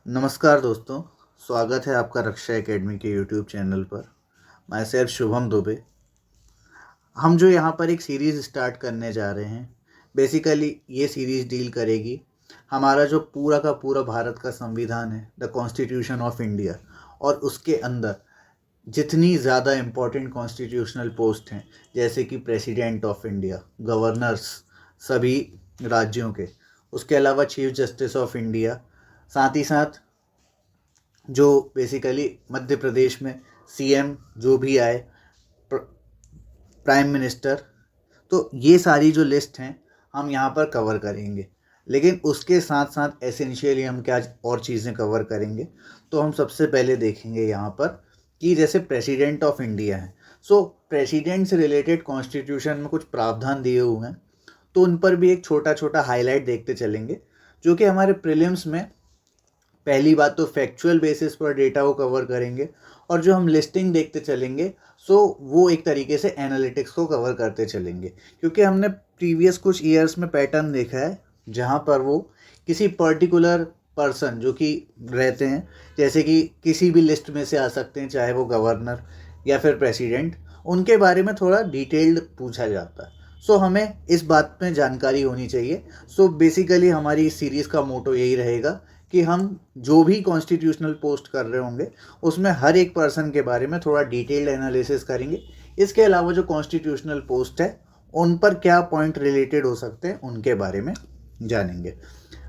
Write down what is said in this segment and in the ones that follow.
नमस्कार दोस्तों, स्वागत है आपका रक्षा एकेडमी के यूट्यूब चैनल पर। मैं सैफ शुभम दुबे। हम जो यहाँ पर एक सीरीज़ स्टार्ट करने जा रहे हैं, बेसिकली ये सीरीज़ डील करेगी हमारा जो पूरा का पूरा भारत का संविधान है, द कॉन्स्टिट्यूशन ऑफ इंडिया, और उसके अंदर जितनी ज़्यादा इम्पोर्टेंट कॉन्स्टिट्यूशनल पोस्ट हैं, जैसे कि प्रेसिडेंट ऑफ इंडिया, गवर्नर्स सभी राज्यों के, उसके अलावा चीफ जस्टिस ऑफ इंडिया, साथ ही साथ जो बेसिकली मध्य प्रदेश में सीएम जो भी आए, प्राइम मिनिस्टर, तो ये सारी जो लिस्ट हैं हम यहाँ पर कवर करेंगे। लेकिन उसके साथ साथ एसेंशियली हम क्या और चीज़ें कवर करेंगे, तो हम सबसे पहले देखेंगे यहाँ पर कि जैसे प्रेसिडेंट ऑफ इंडिया है, सो प्रेसिडेंट से रिलेटेड कॉन्स्टिट्यूशन में कुछ प्रावधान दिए हुए हैं, तो उन पर भी एक छोटा छोटा हाईलाइट देखते चलेंगे, जो कि हमारे प्रीलिम्स में पहली बात तो फैक्चुअल बेसिस पर डेटा को कवर करेंगे, और जो हम लिस्टिंग देखते चलेंगे सो वो एक तरीके से एनालिटिक्स को कवर करते चलेंगे, क्योंकि हमने प्रीवियस कुछ ईयर्स में पैटर्न देखा है जहाँ पर वो किसी पर्टिकुलर पर्सन जो कि रहते हैं, जैसे कि किसी भी लिस्ट में से आ सकते हैं, चाहे वो गवर्नर या फिर प्रेसिडेंट, उनके बारे में थोड़ा डिटेल्ड पूछा जाता है। सो हमें इस बात में जानकारी होनी चाहिए। सो बेसिकली हमारी इस सीरीज़ का मोटो यही रहेगा कि हम जो भी कॉन्स्टिट्यूशनल पोस्ट कर रहे होंगे उसमें हर एक पर्सन के बारे में थोड़ा डिटेल्ड एनालिसिस करेंगे। इसके अलावा जो कॉन्स्टिट्यूशनल पोस्ट है उन पर क्या पॉइंट रिलेटेड हो सकते हैं उनके बारे में जानेंगे।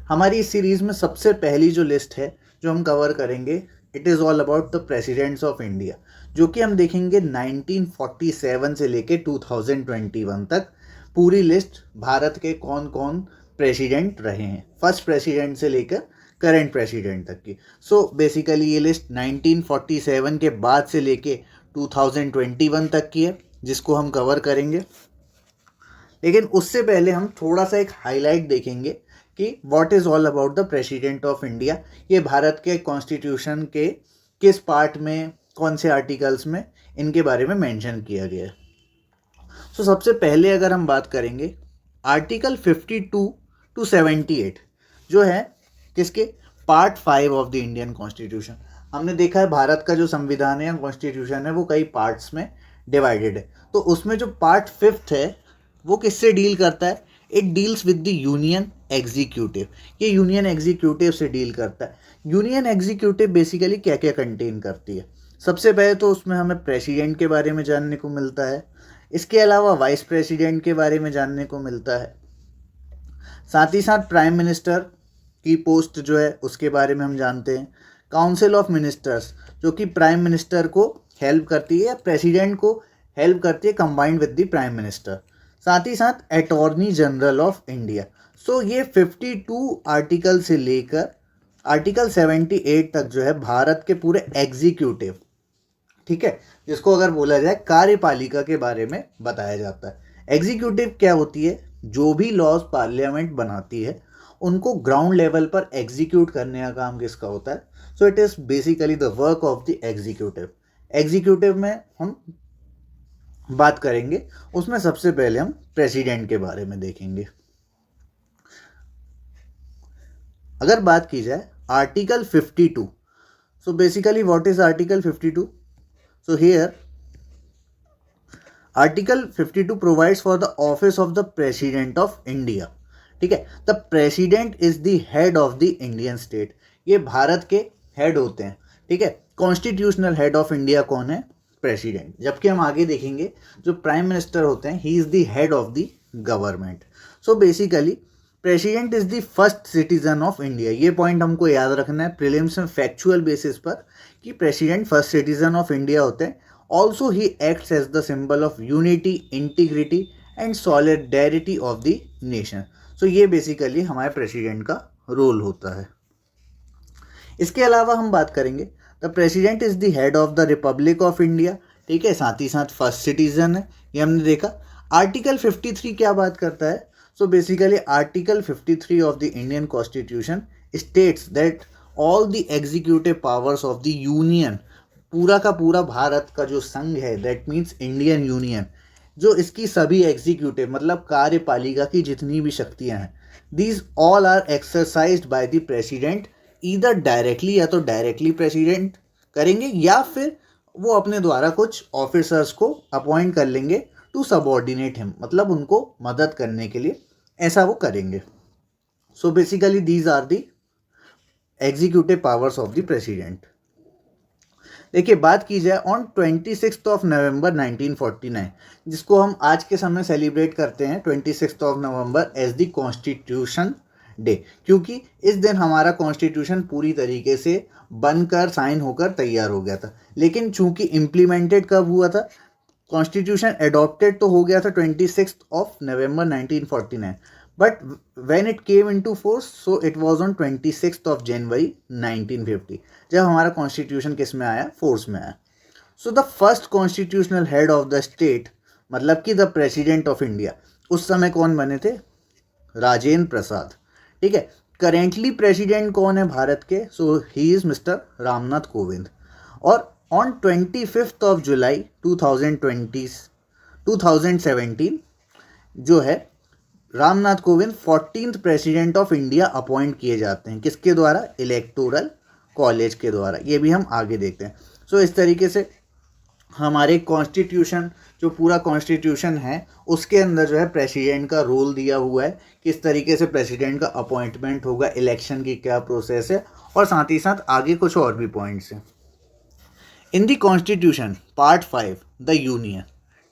हमारी इस सीरीज़ में सबसे पहली जो लिस्ट है जो हम कवर करेंगे, it is all about the presidents of India, जो कि हम देखेंगे 1947 से लेके 2021 तक पूरी लिस्ट भारत के कौन कौन प्रेसिडेंट रहे हैं, फर्स्ट प्रेसिडेंट से लेकर करंट प्रेसिडेंट तक की। सो बेसिकली ये लिस्ट 1947 के बाद से लेके 2021 तक की है, जिसको हम कवर करेंगे। लेकिन उससे पहले हम थोड़ा सा एक हाईलाइट देखेंगे कि what is all about the president of India. ये भारत के कॉन्स्टिट्यूशन के किस पार्ट में, कौन से आर्टिकल्स में इनके बारे में मेंशन किया गया है। सो सबसे पहले अगर हम बात करेंगे आर्टिकल 52 टू 78 जो है किसके, part 5 of the Indian constitution. हमने देखा है भारत का जो संविधान है या कॉन्स्टिट्यूशन है वो कई पार्ट्स में डिवाइडेड है, तो उसमें जो पार्ट 5 है वो किससे डील करता है, it deals with the union executive. ये यूनियन एग्जीक्यूटिव से डील करता है। यूनियन एग्जीक्यूटिव बेसिकली क्या क्या कंटेन करती है, सबसे पहले तो उसमें हमें प्रेसिडेंट के बारे में जानने को मिलता है, इसके अलावा वाइस प्रेसिडेंट के बारे में जानने को मिलता है, साथ ही साथ प्राइम मिनिस्टर की पोस्ट जो है उसके बारे में हम जानते हैं, काउंसिल ऑफ मिनिस्टर्स जो कि प्राइम मिनिस्टर को हेल्प करती है या प्रेसिडेंट को हेल्प करती है combined with the prime minister, साथ ही साथ attorney general of India. So ये 52 आर्टिकल से लेकर आर्टिकल 78 तक जो है भारत के पूरे एग्जीक्यूटिव, ठीक है, जिसको अगर बोला जाए कार्यपालिका के बारे में बताया जाता है। एग्जीक्यूटिव क्या होती है, जो भी लॉज पार्लियामेंट बनाती है उनको ग्राउंड लेवल पर एग्जीक्यूट करने का काम किसका होता है। So it is basically the work of the executive. Executive में हम बात करेंगे, उसमें सबसे पहले हम प्रेसिडेंट के बारे में देखेंगे। अगर बात की जाए article 52, so basically what is article 52। So here article 52 provides for the office of the president of India, ठीक है। The president is the head of the Indian state, ये भारत के हेड होते हैं, ठीक है। कॉन्स्टिट्यूशनल हेड ऑफ इंडिया कौन है, प्रेसिडेंट। जबकि हम आगे देखेंगे जो प्राइम मिनिस्टर होते हैं, he is the head of the government. So basically president is the first citizen of India, ये पॉइंट हमको याद रखना है प्रीलिम्स में फैक्चुअल बेसिस पर कि president first citizen of India होते हैं। Also he acts as the symbol of unity, integrity and solidarity of the nation. So ये बेसिकली हमारे प्रेसिडेंट का रोल होता है। इसके अलावा हम बात करेंगे the president is the head of the Republic of India, ठीक है, साथ ही साथ फर्स्ट सिटीजन है, ये हमने देखा। आर्टिकल 53 क्या बात करता है, so basically article 53 of the Indian constitution states that all the executive powers of the union, पूरा का पूरा भारत का जो संघ है, दैट मीन्स इंडियन यूनियन, जो इसकी सभी एग्जीक्यूटिव मतलब कार्यपालिका की जितनी भी शक्तियां हैं, these all are exercised by the president either directly या तो डायरेक्टली प्रेसिडेंट करेंगे या फिर वो अपने द्वारा कुछ ऑफिसर्स को अपॉइंट कर लेंगे टू सबऑर्डिनेट हिम, मतलब उनको मदद करने के लिए ऐसा वो करेंगे. So basically these are the executive powers of the president. देखिए बात की जाए ऑन 26 ऑफ नवंबर 1949, जिसको हम आज के समय सेलिब्रेट करते हैं 26 of November as the constitution day, क्योंकि इस दिन हमारा कॉन्स्टिट्यूशन पूरी तरीके से बनकर साइन होकर तैयार हो गया था. लेकिन चूंकि इम्प्लीमेंटेड कब हुआ था, कॉन्स्टिट्यूशन एडॉप्टेड तो हो गया था 26 of November 1949, but when it came into force so it was on 26 of January 1950, जब हमारा कॉन्स्टिट्यूशन किस में आया, फोर्स में आया. So the first constitutional head of the state, मतलब कि द प्रेसिडेंट ऑफ इंडिया, उस समय कौन बने थे, राजेंद्र प्रसाद. ठीक है, करेंटली प्रेसिडेंट कौन है भारत के, so he is mister Ramnath Kovind. और ऑन 25 ऑफ जुलाई 2017 जो है Ramnath Kovind 14th president of India appoint किए जाते हैं. किसके द्वारा, इलेक्टोरल कॉलेज के द्वारा. ये भी हम आगे देखते हैं. सो इस तरीके से हमारे कॉन्स्टिट्यूशन, जो पूरा कॉन्स्टिट्यूशन है उसके अंदर जो है प्रेसिडेंट का रोल दिया हुआ है, किस तरीके से प्रेसिडेंट का अपॉइंटमेंट होगा, इलेक्शन की क्या प्रोसेस है, और साथ ही साथ आगे कुछ और भी पॉइंट्स हैं. In the constitution part 5 the union,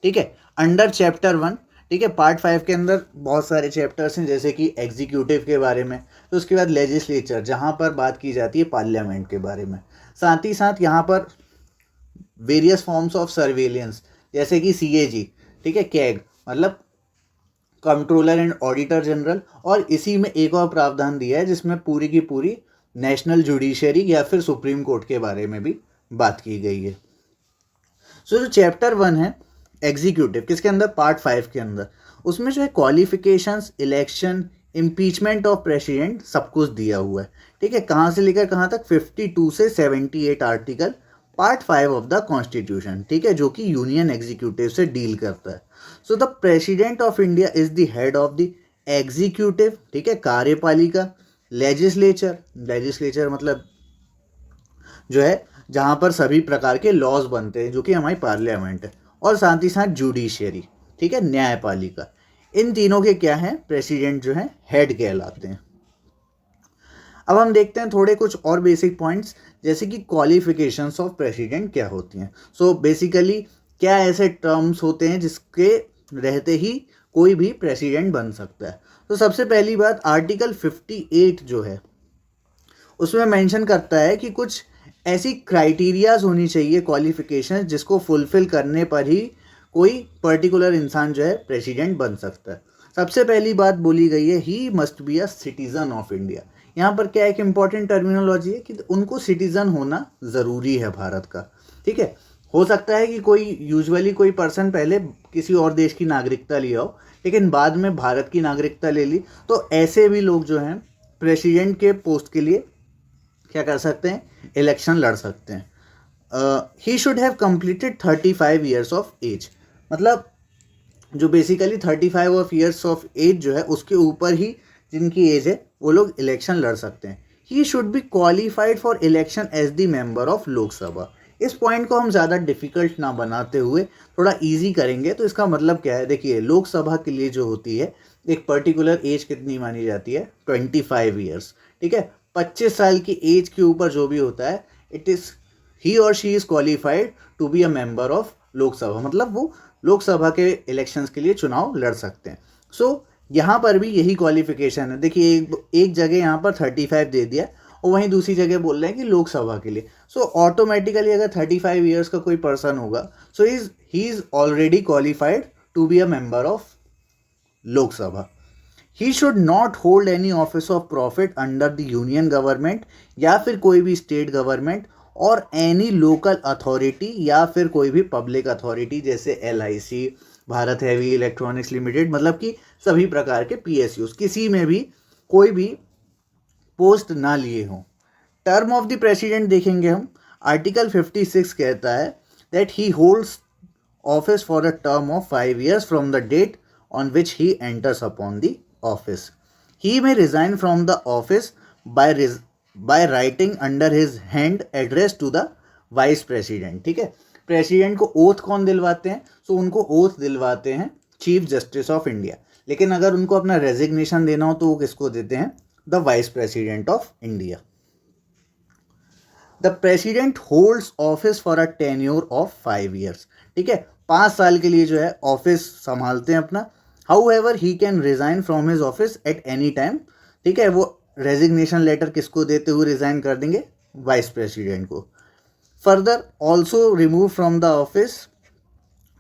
ठीक है, अंडर चैप्टर 1, ठीक है, पार्ट 5 के अंदर बहुत सारे चैप्टर्स हैं, जैसे कि एग्जीक्यूटिव के बारे में, तो उसके बाद लेजिस्लेचर जहाँ पर बात की जाती है पार्लियामेंट के बारे में, साथ ही साथ यहाँ पर वेरियस फॉर्म्स ऑफ सर्वेलेंस जैसे कि CAG, ठीक है, कैग मतलब कंट्रोलर एंड ऑडिटर जनरल, और इसी में एक और प्रावधान दिया है जिसमें पूरी की पूरी नेशनल जुडिशरी या फिर सुप्रीम कोर्ट के बारे में भी बात की गई है. सो जो चैप्टर 1 है एग्जीक्यूटिव, किसके अंदर, पार्ट 5 के अंदर, उसमें जो है qualifications, election, impeachment of president सब कुछ दिया हुआ है. ठीक है, कहाँ से लेकर कहाँ तक, 52 से 78 article part 5 of the constitution, ठीक है, जो कि यूनियन एग्जीक्यूटिव से डील करता है. So the president of India is the head of the executive, ठीक है, कार्यपालिका, लेजिस्लेचर मतलब जो है जहाँ पर सभी प्रकार के लॉज बनते हैं, जो कि हमारी पार्लियामेंट है, और साथ ही साथ जुडिशरी, ठीक है, न्यायपालिका. इन तीनों के क्या है, प्रेसिडेंट जो है हेड कहलाते हैं. अब हम देखते हैं थोड़े कुछ और बेसिक पॉइंट्स, जैसे कि क्वालिफिकेशंस ऑफ प्रेसिडेंट क्या होती हैं. सो बेसिकली क्या ऐसे टर्म्स होते हैं जिसके रहते ही कोई भी प्रेसिडेंट बन सकता है. तो सबसे पहली बात, आर्टिकल 58 जो है उसमें मेंशन करता है कि कुछ ऐसी क्राइटेरियाज होनी चाहिए, क्वालिफिकेशन, जिसको फुलफिल करने पर ही कोई पर्टिकुलर इंसान जो है प्रेसिडेंट बन सकता है. सबसे पहली बात बोली गई है, he must be a citizen of India. यहाँ पर क्या एक इम्पॉर्टेंट टर्मिनोलॉजी है कि उनको सिटीजन होना ज़रूरी है भारत का. ठीक है, हो सकता है कि कोई यूजुअली कोई पर्सन पहले किसी और देश की नागरिकता लिया हो, लेकिन बाद में भारत की नागरिकता ले ली, तो ऐसे भी लोग जो हैं प्रेसिडेंट के पोस्ट के लिए क्या कर सकते हैं, इलेक्शन लड़ सकते हैं. He should have completed 35 years of age, मतलब जो basically 35 of years of age जो है उसके ऊपर ही जिनकी एज है वो लोग इलेक्शन लड़ सकते हैं. He should be qualified for election as the member of Lok Sabha. इस पॉइंट को हम ज़्यादा डिफिकल्ट ना बनाते हुए थोड़ा इजी करेंगे. तो इसका मतलब क्या है, देखिए लोकसभा के लिए जो होती है एक पर्टिकुलर एज कितनी मानी जाती है, 25 ईयर्स. ठीक है, 25 साल की एज के ऊपर जो भी होता है, इट इज़ ही और she is qualified to be a member of Lok Sabha, मतलब वो लोकसभा के इलेक्शंस के लिए चुनाव लड़ सकते हैं. सो यहाँ पर भी यही क्वालिफिकेशन है. देखिए एक जगह यहाँ पर 35 दे दिया और वहीं दूसरी जगह बोल रहे हैं कि लोकसभा के लिए. सो ऑटोमेटिकली अगर 35 ईयर्स का कोई पर्सन होगा, so he is already qualified to be a member of Lok Sabha. He should not hold any office of profit under the union government या फिर कोई भी स्टेट गवर्नमेंट और एनी लोकल अथॉरिटी या फिर कोई भी पब्लिक अथॉरिटी जैसे LIC, Bharat Heavy Electronics Limited, मतलब कि सभी प्रकार के PSUs, किसी में भी कोई भी पोस्ट ना लिए हों. टर्म ऑफ द प्रेसिडेंट देखेंगे हम, आर्टिकल 56 कहता है that he holds office for a term of 5 years from the date on which he enters upon the office. He may resign from the office by by writing under his hand address to the vice president. ठीक है, president को oath कौन दिलवाते हैं? सो उनको oath दिलवाते हैं chief justice of India. लेकिन अगर उनको अपना रेजिग्नेशन देना हो तो वो किसको देते हैं? The vice president of India. The president holds office for a tenure of 5 years। ठीक है, 5 साल के लिए जो है ऑफिस संभालते हैं अपना। How ever he can resign from his office at any time. ठीक है, वो रेजिग्नेशन लेटर किसको देते हुए रिजाइन कर देंगे? वाइस प्रेसिडेंट को। Further also remove from the office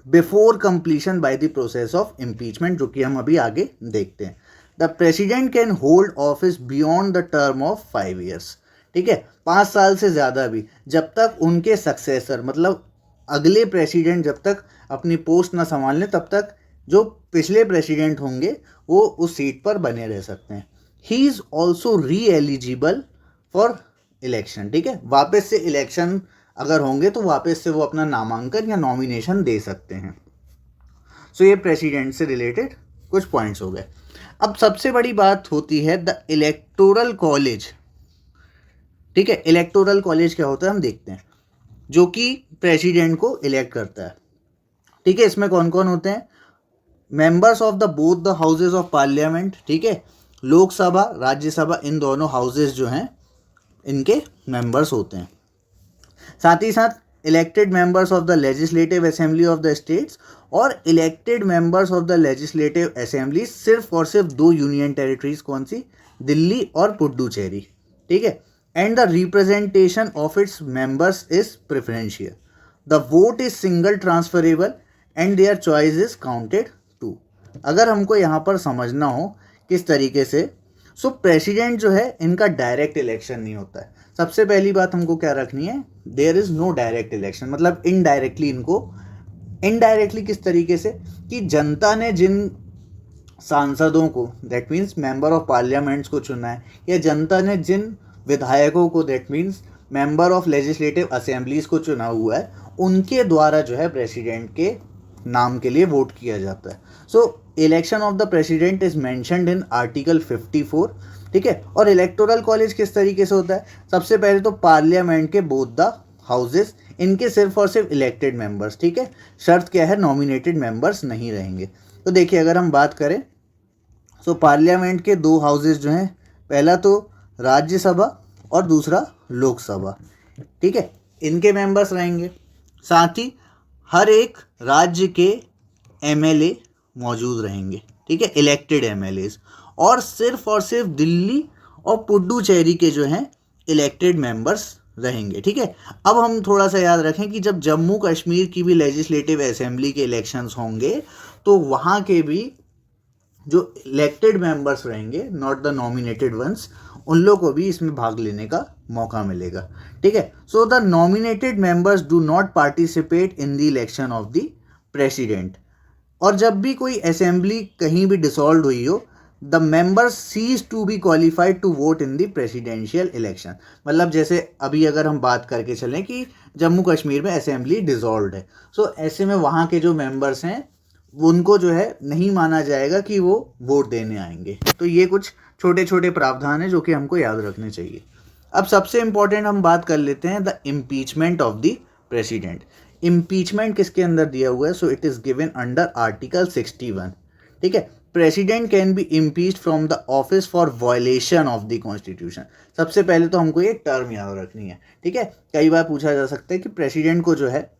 before completion by the process of impeachment, जो कि हम अभी आगे देखते हैं। The president can hold office beyond the term of 5 years। ठीक है, 5 साल से ज़्यादा भी, जब तक उनके सक्सेसर मतलब अगले प्रेसिडेंट जब तक अपनी पोस्ट ना संभाल लें तब तक जो पिछले प्रेसिडेंट होंगे वो उस सीट पर बने रह सकते हैं। ही इज़ ऑल्सो री एलिजिबल फॉर इलेक्शन। ठीक है, वापस से इलेक्शन अगर होंगे तो वापस से वो अपना नामांकन या नॉमिनेशन दे सकते हैं। सो ये प्रेसिडेंट से रिलेटेड कुछ पॉइंट्स हो गए। अब सबसे बड़ी बात होती है द इलेक्टोरल कॉलेज। ठीक है, इलेक्टोरल कॉलेज क्या होता है हम देखते हैं, जो कि प्रेसिडेंट को इलेक्ट करता है। ठीक है, इसमें कौन कौन होते हैं? Members of the both the houses of parliament. ठीक है, लोकसभा राज्यसभा इन दोनों हाउसेज जो हैं इनके मेंबर्स होते हैं। साथ ही साथ elected members of the legislative assembly of the states और elected members of the legislative assembly सिर्फ और सिर्फ 2 यूनियन टेरिटरीज, कौन सी? दिल्ली और पुडुचेरी। ठीक है, and the representation of its members is preferential. The vote is single transferable and their choice is counted too। अगर हमको यहाँ पर समझना हो किस तरीके से, सो प्रेसिडेंट जो है इनका डायरेक्ट इलेक्शन नहीं होता है। सबसे पहली बात हमको क्या रखनी है? There is no direct election, मतलब इनडायरेक्टली इनको, इनडायरेक्टली किस तरीके से कि जनता ने जिन सांसदों को, that means member of parliaments को चुना है, या जनता ने जिन विधायकों को, that means member of legislative assemblies को चुना हुआ है, उनके द्वारा जो है प्रेसिडेंट के नाम के लिए वोट किया जाता है। So election of the president is mentioned in article 54। ठीक है, और इलेक्टोरल कॉलेज किस तरीके से होता है? सबसे पहले तो पार्लियामेंट के बोथ द हाउसेस, इनके सिर्फ और सिर्फ इलेक्टेड मेंबर्स। ठीक है, शर्त क्या है? नॉमिनेटेड मेंबर्स नहीं रहेंगे। तो देखिए अगर हम बात करें, सो पार्लियामेंट के 2 हाउसेस जो हैं, पहला तो राज्यसभा और दूसरा लोकसभा। ठीक है, इनके मेंबर्स रहेंगे। साथ ही हर एक राज्य के एमएलए मौजूद रहेंगे। ठीक है, इलेक्टेड एमएलएज, और सिर्फ दिल्ली और पुडुचेरी के जो हैं इलेक्टेड मेंबर्स रहेंगे। ठीक है, अब हम थोड़ा सा याद रखें कि जब जम्मू कश्मीर की भी लेजिस्लेटिव असेंबली के इलेक्शंस होंगे तो वहाँ के भी जो इलेक्टेड मेंबर्स रहेंगे, नॉट द नॉमिनेटेड वंस, उन लोगों को भी इसमें भाग लेने का मौका मिलेगा। ठीक है, so the nominated members do not participate in the election of the president. और जब भी कोई असेंबली कहीं भी डिसॉल्व हुई हो, the members cease to be qualified to vote in the presidential election. मतलब जैसे अभी अगर हम बात करके चलें कि जम्मू कश्मीर में असेंबली डिसॉल्व है, सो ऐसे में वहाँ के जो मेंबर्स हैं उनको जो है नहीं माना जाएगा कि वो वोट देने आएंगे। तो ये कुछ छोटे छोटे प्रावधान हैं जो कि हमको याद रखने चाहिए। अब सबसे इम्पॉर्टेंट हम बात कर लेते हैं the impeachment of the president. Impeachment किसके अंदर दिया हुआ है? So it is given under article 61। ठीक है, president can be impeached from the office for violation of the constitution. सबसे पहले तो हमको ये टर्म याद रखनी है। ठीक है, कई बार पूछा जा सकता है कि प्रेसिडेंट को जो है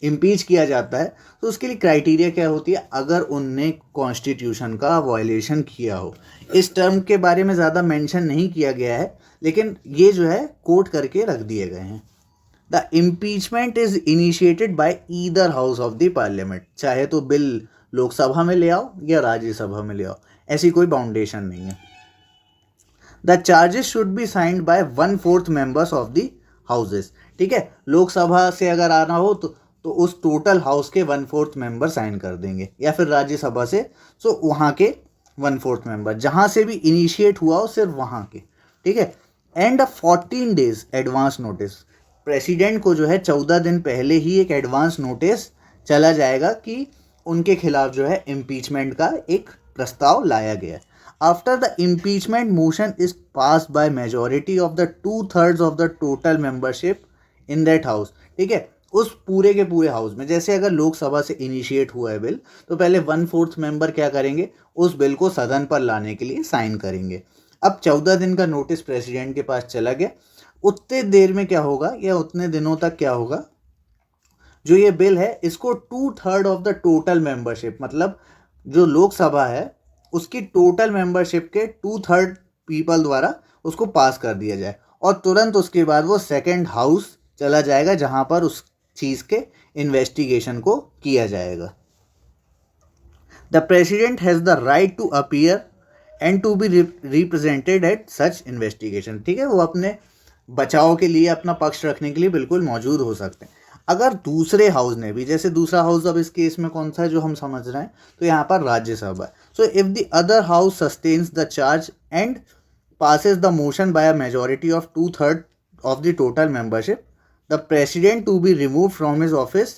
इम्पीच किया जाता है तो उसके लिए क्राइटेरिया क्या होती है? अगर उनने कॉन्स्टिट्यूशन का वायलेशन किया हो। इस टर्म के बारे में ज़्यादा मेंशन नहीं किया गया है, लेकिन ये जो है कोट करके रख दिए गए हैं। The impeachment is initiated by either house of the parliament. चाहे तो बिल लोकसभा में ले आओ या राज्यसभा में ले आओ, ऐसी कोई बाउंडेशन नहीं है। The charges should be signed by 1/4 members of the houses. ठीक है, लोकसभा से अगर आना हो तो उस टोटल हाउस के 1/4 मेंबर साइन कर देंगे, या फिर राज्यसभा से सो वहाँ के 1/4 मेंबर, जहाँ से भी इनिशिएट हुआ हो सिर्फ वहाँ के। ठीक है, and 14 days advance notice. President को जो है 14 दिन पहले ही एक एडवांस नोटिस चला जाएगा कि उनके खिलाफ जो है इम्पीचमेंट का एक प्रस्ताव लाया गया है। After the impeachment motion is pass by majority of the 2/3 of the total membership in that house, ठीक है, उस पूरे के पूरे हाउस में। जैसे अगर लोकसभा से इनिशिएट हुआ है बिल, तो पहले 1/4 मेंबर क्या करेंगे, उस बिल को सदन पर लाने के लिए साइन करेंगे। अब 14 दिन का नोटिस प्रेसिडेंट के पास चला गया, उतने देर में क्या होगा या उतने दिनों तक क्या होगा, जो ये बिल है इसको 2/3 ऑफ द टोटल मेंबरशिप, मतलब जो लोकसभा है उसकी टोटल मेंबरशिप के 2/3 पीपल द्वारा उसको पास कर दिया जाए, और तुरंत उसके बाद वो सेकंड हाउस चला जाएगा जहां पर उस चीज़ के इन्वेस्टिगेशन को किया जाएगा। The president has the right to appear and to be represented at such investigation, ठीक है, वो अपने बचाव के लिए, अपना पक्ष रखने के लिए बिल्कुल मौजूद हो सकते हैं। अगर दूसरे हाउस ने भी, जैसे दूसरा हाउस अब इस केस में कौन सा है जो हम समझ रहे हैं, तो यहाँ पर राज्यसभा है। So if the other house sustains the charge and passes the motion by a majority of 2/3 of the total membership, the president to be removed from his office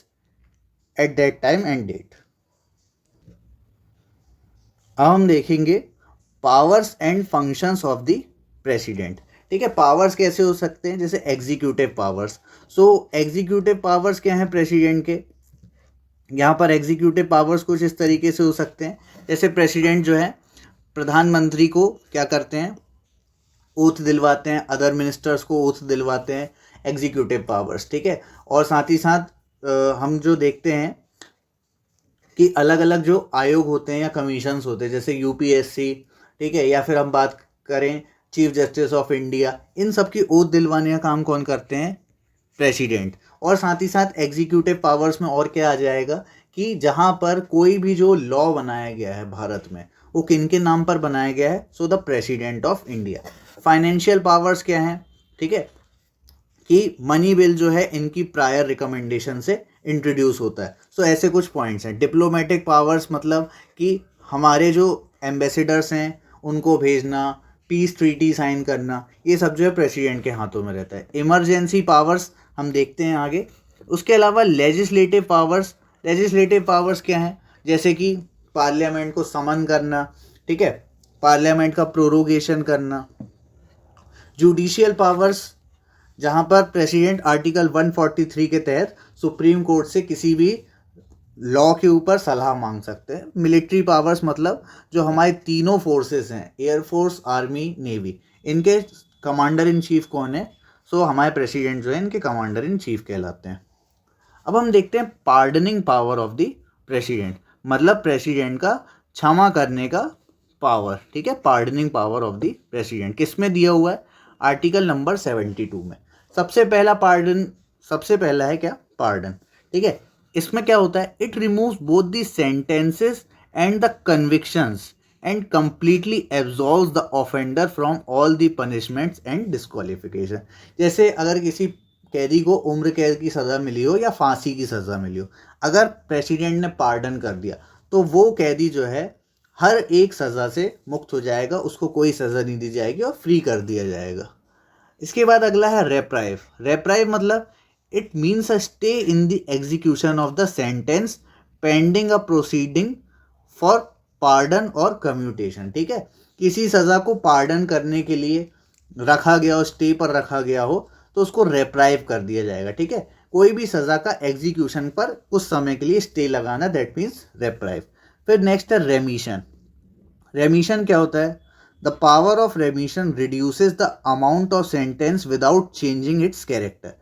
at that time and date. अब हम देखेंगे powers and functions of the president, ठीक है। Powers कैसे हो सकते हैं, जैसे एग्जीक्यूटिव पावर्स। सो एग्जीक्यूटिव पावर्स क्या हैं प्रेसिडेंट के, यहाँ पर एग्जीक्यूटिव पावर्स कुछ इस तरीके से हो सकते हैं, जैसे प्रेसिडेंट जो है प्रधानमंत्री को क्या करते हैं, ओथ दिलवाते हैं, अदर मिनिस्टर्स को ओथ दिलवाते हैं, एग्जीक्यूटिव पावर्स, ठीक है। और साथ ही साथ हम जो देखते हैं कि अलग अलग जो आयोग होते हैं या कमीशंस होते हैं, जैसे यूपीएससी, ठीक है, या फिर हम बात करें चीफ जस्टिस ऑफ इंडिया, इन सब की ओथ दिलवाने का काम कौन करते हैं, प्रेसिडेंट। और साथ ही साथ एग्जीक्यूटिव पावर्स में और क्या आ जाएगा कि जहाँ पर कोई भी जो लॉ बनाया गया है भारत में, वो किन के नाम पर बनाया गया है, so the president of India. Financial powers क्या हैं, ठीक है, कि मनी बिल जो है इनकी प्रायर रिकमेंडेशन से इंट्रोड्यूस होता है। सो ऐसे कुछ पॉइंट्स हैं। डिप्लोमेटिक पावर्स मतलब कि हमारे जो एम्बेसडर्स हैं उनको भेजना, पीस ट्रीटी साइन करना, ये सब जो है प्रेसिडेंट के हाथों में रहता है। इमरजेंसी पावर्स हम देखते हैं आगे। उसके अलावा लेजिस्लेटिव पावर्स, लेजिस्लेटिव पावर्स क्या हैं, जैसे कि पार्लियामेंट को समन करना, ठीक है, पार्लियामेंट का प्रोरोगेशन करना। जुडिशियल पावर्स, जहाँ पर प्रेसिडेंट आर्टिकल 143 के तहत सुप्रीम कोर्ट से किसी भी लॉ के ऊपर सलाह मांग सकते हैं। मिलिट्री पावर्स मतलब जो हमारे तीनों फोर्सेस हैं, एयरफोर्स, आर्मी, नेवी, इनके कमांडर इन चीफ कौन है, सो हमारे प्रेसिडेंट जो है इनके कमांडर इन चीफ कहलाते हैं। अब हम देखते हैं pardoning power of the president, मतलब प्रेसिडेंट का क्षमा करने का पावर, ठीक है, pardoning power of the president किस में दिया हुआ है, आर्टिकल नंबर 72 में। सबसे पहला पार्डन, सबसे पहला है क्या, पार्डन, ठीक है। इसमें क्या होता है, it removes both the sentences and the convictions and completely absolves the offender from all the punishments and disqualification. जैसे अगर किसी कैदी को उम्र कैद की सज़ा मिली हो या फांसी की सज़ा मिली हो, अगर प्रेसिडेंट ने पार्डन कर दिया तो वो कैदी जो है हर एक सज़ा से मुक्त हो जाएगा, उसको कोई सज़ा नहीं दी जाएगी और फ्री कर दिया जाएगा। इसके बाद अगला है रेप्राइव। रेप्राइव मतलब it means a stay in the execution of the sentence pending a proceeding for pardon और कम्यूटेशन, ठीक है। किसी सज़ा को पार्डन करने के लिए रखा गया हो, स्टे पर रखा गया हो, तो उसको रेप्राइव कर दिया जाएगा, ठीक है। कोई भी सज़ा का एग्जीक्यूशन पर कुछ समय के लिए स्टे लगाना, दैट मीन्स रेप्राइव। फिर नेक्स्ट है रेमिशन। रेमिशन क्या होता है, the power of remission reduces the amount of sentence without changing its character.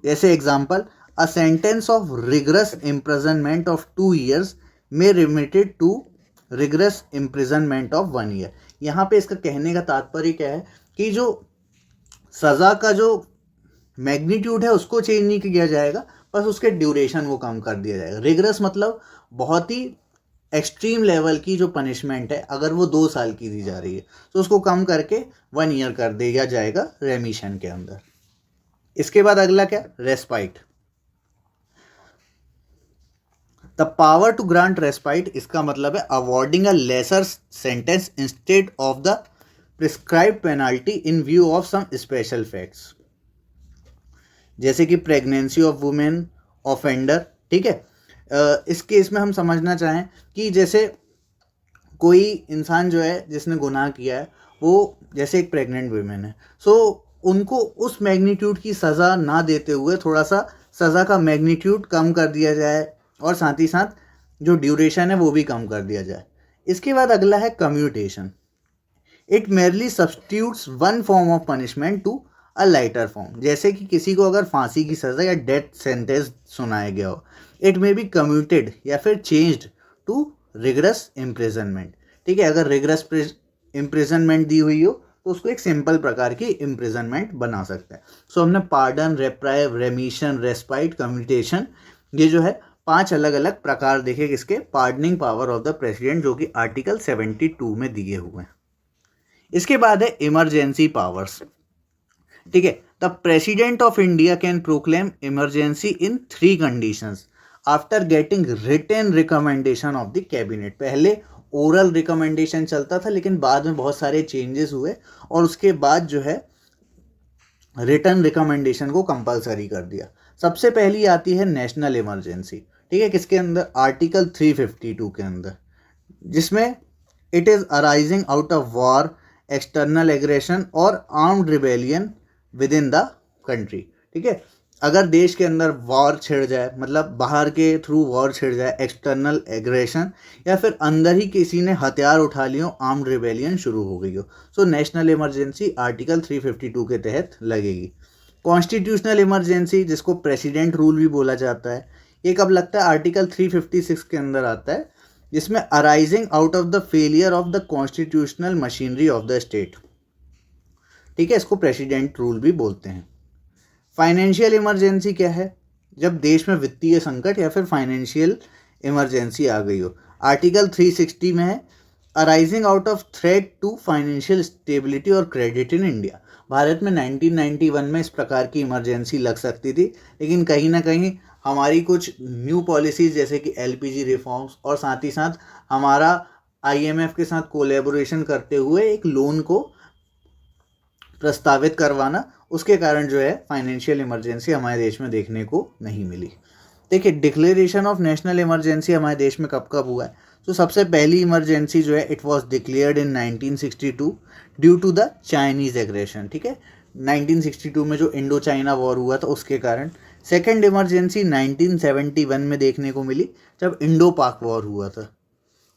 जैसे example, a sentence of rigorous imprisonment of 2 years may remitted to rigorous imprisonment of 1 year। यहाँ पे इसका कहने का तात्पर्य क्या है कि जो सज़ा का जो मैग्नीट्यूड है उसको चेंज नहीं किया जाएगा, बस उसके ड्यूरेशन को कम कर दिया जाएगा। रिगरस मतलब बहुत ही एक्सट्रीम लेवल की जो पनिशमेंट है, अगर वो 2 साल की दी जा रही है तो उसको कम करके 1 year कर दिया जाएगा रेमिशन के अंदर। इसके बाद अगला क्या, respite. The power to grant respite, इसका मतलब है awarding a lesser sentence instead of the prescribed penalty in view of some special facts, जैसे कि प्रेगनेंसी ऑफ वुमेन ऑफेंडर, ठीक है। इस केस में हम समझना चाहें कि जैसे कोई इंसान जो है जिसने गुनाह किया है, वो जैसे एक प्रेग्नेंट वीमेन है, सो उनको उस मैग्नीट्यूड की सज़ा ना देते हुए थोड़ा सा सज़ा का मैग्नीट्यूड कम कर दिया जाए, और साथ ही साथ जो ड्यूरेशन है वो भी कम कर दिया जाए। इसके बाद अगला है commutation. It merely substitutes one form of punishment to a lighter form. जैसे कि किसी को अगर फांसी की सज़ा या डेथ सेंटेंस सुनाया गया हो, इट मे बी कम्यूटेड या फिर चेंज्ड टू रिगरस इम्प्रिजनमेंट। ठीक है, अगर रिगरस इम्प्रिजनमेंट दी हुई हो तो उसको एक सिंपल प्रकार की इम्प्रिजनमेंट बना सकते हैं। सो हमने पार्डन, रेप्राइव, रेमिशन, रेस्पाइट, कम्यूटेशन, ये जो है 5 अलग अलग प्रकार देखे किसके, pardoning power of the president, जो कि आर्टिकल 72 में दिए हुए हैं। इसके बाद है इमरजेंसी पावर्स। ठीक है, the president of India can proclaim emergency in 3 conditions after getting written recommendation of the cabinet. पहले ओरल रिकमेंडेशन चलता था, लेकिन बाद में बहुत सारे चेंजेस हुए और उसके बाद जो है रिटन रिकमेंडेशन को कंपलसरी कर दिया। सबसे पहली आती है नेशनल इमरजेंसी। ठीक है, किसके अंदर, आर्टिकल 352 के अंदर, जिसमें it is arising out of war, external aggression और armed rebellion within the country. ठीक है, अगर देश के अंदर वॉर छिड़ जाए, मतलब बाहर के थ्रू वॉर छिड़ जाए, एक्सटर्नल एग्रेशन, या फिर अंदर ही किसी ने हथियार उठा लियो, आर्म्ड रिबेलियन शुरू हो गई हो, सो नेशनल इमरजेंसी आर्टिकल 352 के तहत लगेगी। कॉन्स्टिट्यूशनल इमरजेंसी, जिसको प्रेसिडेंट रूल भी बोला जाता है, ये कब लगता है, आर्टिकल 356 के अंदर आता है, जिसमें arising out of the failure of the constitutional machinery of the state. ठीक है, इसको प्रेसिडेंट रूल भी बोलते हैं। फाइनेंशियल इमरजेंसी क्या है, जब देश में वित्तीय संकट या फिर फाइनेंशियल इमरजेंसी आ गई हो, आर्टिकल 360 में है, arising out of threat to financial stability और क्रेडिट इन इंडिया। भारत में 1991 में इस प्रकार की इमरजेंसी लग सकती थी, लेकिन कहीं ना कहीं हमारी कुछ न्यू पॉलिसीज़ जैसे कि एलपीजी रिफॉर्म्स और साथ ही साथ हमारा आईएमएफ के साथ कोलैबोरेशन करते हुए एक लोन को प्रस्तावित करवाना, उसके कारण जो है फाइनेंशियल इमरजेंसी हमारे देश में देखने को नहीं मिली। देखिए, डिक्लेरेशन ऑफ नेशनल इमरजेंसी हमारे देश में कब कब हुआ है, तो सबसे पहली इमरजेंसी जो है it was declared in 1962 due to the Chinese aggression. ठीक है, 1962 में जो इंडो चाइना वॉर हुआ था उसके कारण। सेकेंड इमरजेंसी 1971 में देखने को मिली, जब इंडो पाक वॉर हुआ था।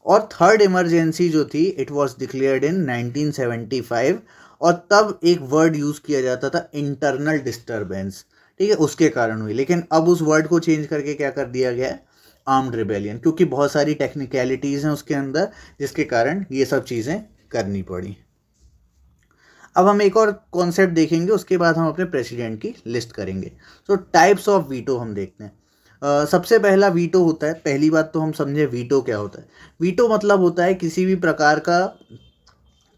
और थर्ड इमरजेंसी जो थी इट वाज डिक्लेयर्ड इन 1975, और तब एक वर्ड यूज़ किया जाता था, इंटरनल डिस्टर्बेंस। ठीक है, उसके कारण हुई, लेकिन अब उस वर्ड को चेंज करके क्या कर दिया गया है, आर्म्ड रिबेलियन, क्योंकि बहुत सारी टेक्निकलिटीज़ हैं उसके अंदर, जिसके कारण ये सब चीज़ें करनी पड़ी। अब हम एक और कॉन्सेप्ट देखेंगे, उसके बाद हम अपने प्रेसिडेंट की लिस्ट करेंगे। तो टाइप्स ऑफ वीटो हम देखते हैं। सबसे पहला वीटो होता है, पहली बात तो हम समझे वीटो क्या होता है। वीटो मतलब होता है किसी भी प्रकार का